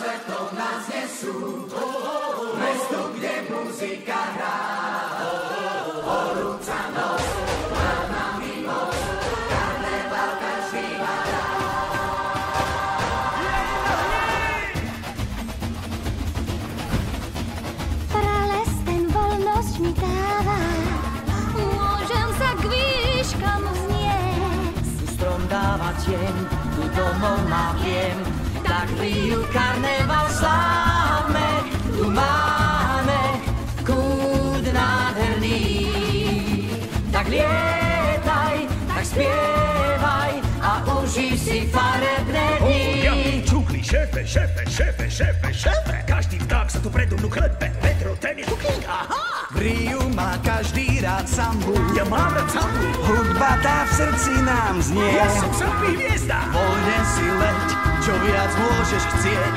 svetlom nás nesú, mesto, kde muzika hrá. Horúca noc, nad nami moc, karneval každý má rád. Prales ten voľnosť mi dáva, môžem sa k výškam vzniesť. Tu strom dáva tieň, tu domov má viem, tak v Riu karneval slávme, tu máme kút nádherný. Tak lietaj, tak spievaj a užij si farebné dní. Čukli, šéfe, šéfe, šéfe, šéfe, šéfe. Každý vták sa tu predo mnou chlepe, Petro, ten je tu king, aha. V Riu má každý rád sambu, Ja mám rád sambu. hudba tá v srdci nám znie. Ja som samby hviezda. Voľne si leď, čo viac môžeš chcieť.